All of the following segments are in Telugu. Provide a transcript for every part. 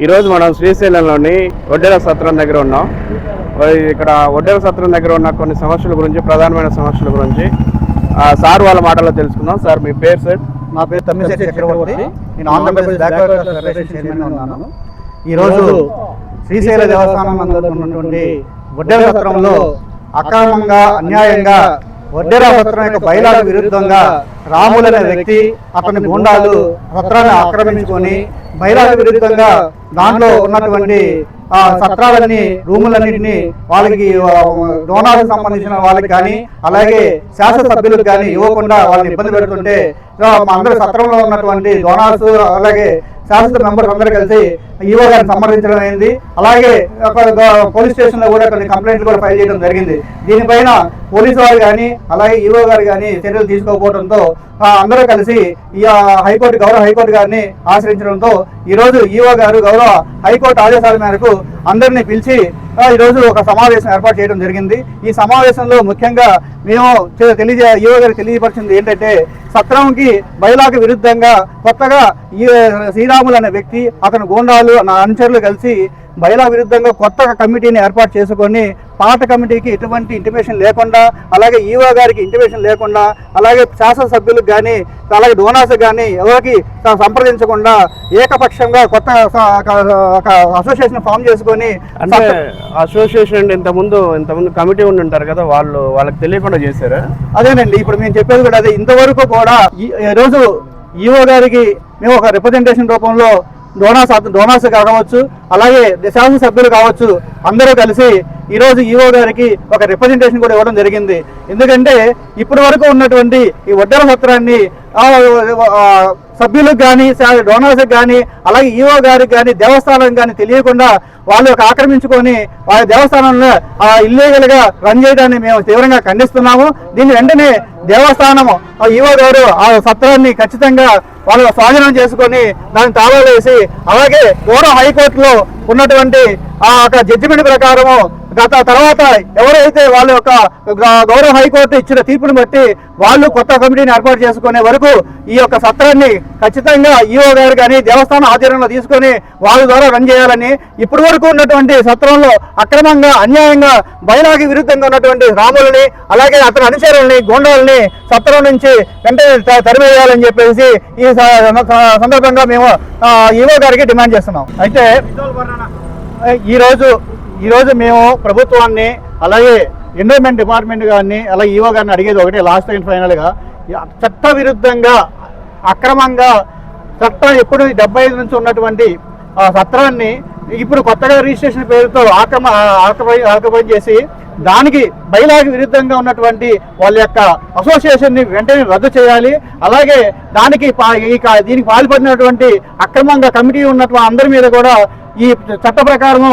ఈరోజు మనం శ్రీశైలంలోని ఒడ్డెర సత్రం దగ్గర ఉన్నాం. ఇక్కడ ఒడ్డెర సత్రం దగ్గర ఉన్న కొన్ని సమస్యల గురించి, ప్రధానమైన సమస్యల గురించి సార్ వాళ్ళ మాటల్లో తెలుసుకుందాం. సార్, మీ పేరు? సార్, నా పేరు తమ్మిశెట్టి చక్రవర్తి. నేను ఆంధ్రప్రదేశ్ బ్యాక్వర్డ్ ఫెడరేషన్ చైర్మన్ ఉన్నాను. ఈరోజు శ్రీశైల దేవస్థానం నందు ఉన్నటువంటి ఒడ్డెర సత్రంలో అక్రమంగా, అన్యాయంగా ఒడ్డెర సత్రం యొక్క బయలాకు విరుద్ధంగా రాములనే వ్యక్తి, అతని గుండాలు సత్రాన్ని ఆక్రమించుకొని బయలాకు విరుద్ధంగా దాంట్లో ఉన్నటువంటి సత్రాలన్నీ, రూములన్నింటినీ వాళ్ళకి డోనాలకు సంబంధించిన వాళ్ళకి కానీ, అలాగే శాసనసభ్యులకు కానీ ఇవ్వకుండా వాళ్ళని ఇబ్బంది పెడుతుంటే అందరూ సత్రంలో ఉన్నటువంటి డోనార్స్ అలాగే శాసన మెంబర్స్ అందరూ కలిసి ఈవో గారిని సంప్రదించడం అయింది. అలాగే పోలీస్ స్టేషన్లో కూడా కొన్ని కంప్లైంట్లు కూడా ఫైల్ చేయడం జరిగింది. దీనిపైన పోలీసు వారు కానీ అలాగే ఈవో గారు కానీ చర్యలు తీసుకోకపోవడంతో అందరూ కలిసి ఈ గౌరవ హైకోర్టు గారిని ఆశ్రయించడంతో ఈరోజు ఈవో గారు గౌరవ హైకోర్టు ఆదేశాల మేరకు అందరినీ పిలిచి ఈరోజు ఒక సమావేశం ఏర్పాటు చేయడం జరిగింది. ఈ సమావేశంలో ముఖ్యంగా మేము ఈవో గారికి తెలియపరిచింది ఏంటంటే, సత్రంకి బయలాకు విరుద్ధంగా కొత్తగా ఈ శ్రీరాములు అనే వ్యక్తి, అతని గూండాలు, అనుచరులు కలిసి బయలా విరుద్ధంగా కొత్త కమిటీని ఏర్పాటు చేసుకొని పాత కమిటీకి ఎటువంటి ఇంటిమేషన్ లేకుండా, అలాగే ఈవో గారికి ఇంటిమేషన్ లేకుండా, అలాగే శాసనసభ్యులకు కానీ అలాగే డోనార్స్ కానీ ఎవరికి సంప్రదించకుండా ఏకపక్షంగా కొత్త అసోసియేషన్ ఫామ్ చేసుకొని, అసోసియేషన్ ఇంతకుముందు కమిటీ ఉండి ఉంటారు కదా, వాళ్ళకి తెలియకుండా చేశారు. అదేనండి, ఇప్పుడు మేము చెప్పేది కూడా అదే. ఇంతవరకు కూడా ఈరోజు ఈవో గారికి మేము ఒక రిప్రజెంటేషన్ రూపంలో డోనార్స్ కావచ్చు, అలాగే శాసనసభ్యులు కావచ్చు, అందరూ కలిసి ఈరోజు ఈవో గారికి ఒక రిప్రజెంటేషన్ కూడా ఇవ్వడం జరిగింది. ఎందుకంటే ఇప్పటి వరకు ఉన్నటువంటి ఈ ఒడ్డెర సత్రాన్ని సభ్యులకు కానీ, డోనర్స్కి కానీ, అలాగే ఈవో గారికి కానీ, దేవస్థానం కానీ తెలియకుండా వాళ్ళు ఆక్రమించుకొని వాళ్ళ దేవస్థానంలో ఇల్లీగల్గా రన్ చేయడాన్ని మేము తీవ్రంగా ఖండిస్తున్నాము. దీన్ని వెంటనే దేవస్థానము ఈవో గారు ఆ సత్రాన్ని ఖచ్చితంగా వాళ్ళు స్వాధీనం చేసుకొని దాన్ని తాళాలు వేసి, అలాగే గౌరవ హైకోర్టులో ఉన్నటువంటి ఆ జడ్జిమెంట్ ప్రకారము తర్వాత ఎవరైతే వాళ్ళ యొక్క గౌరవ హైకోర్టు ఇచ్చిన తీర్పుని బట్టి వాళ్ళు కొత్త కమిటీని ఏర్పాటు చేసుకునే వరకు ఈ యొక్క సత్రాన్ని ఖచ్చితంగా ఈవో గారు కానీ దేవస్థానం ఆధ్వర్యంలో తీసుకొని వాళ్ళ ద్వారా రన్ చేయాలని, ఇప్పటి వరకు ఉన్నటువంటి సత్రంలో అక్రమంగా, అన్యాయంగా, బయలాకి విరుద్ధంగా ఉన్నటువంటి రాములని అలాగే అతని అనుచరుల్ని, గోండాలని సత్రం నుంచి వెంటనే తరిమేయాలని చెప్పేసి ఈ సందర్భంగా మేము ఈవో గారికి డిమాండ్ చేస్తున్నాం. అయితే ఈరోజు మేము ప్రభుత్వాన్ని అలాగే ఎన్విరాన్మెంట్ డిపార్ట్మెంట్ గారిని అలాగే ఈవో గారిని అడిగేది ఒకటే, లాస్ట్ అండ్ ఫైనల్గా చట్ట విరుద్ధంగా అక్రమంగా చట్టం ఎప్పుడు 75 నుంచి ఉన్నటువంటి సత్రాన్ని ఇప్పుడు కొత్తగా రిజిస్ట్రేషన్ పేరుతో ఆక్రమణ చేసి దానికి బయలాకి విరుద్ధంగా ఉన్నటువంటి వాళ్ళ యొక్క అసోసియేషన్ని వెంటనే రద్దు చేయాలి. అలాగే దీనికి పాల్పడినటువంటి అక్రమంగా కమిటీ ఉన్నటువంటి అందరి మీద కూడా ఈ చట్ట ప్రకారము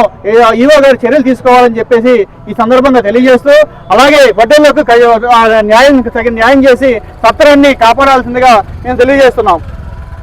ఈవో గారు చర్యలు తీసుకోవాలని చెప్పేసి ఈ సందర్భంగా తెలియజేస్తూ, అలాగే వడ్డీలకు న్యాయం చేసి సత్రాన్ని కాపాడాల్సిందిగా మేము తెలియజేస్తున్నాం.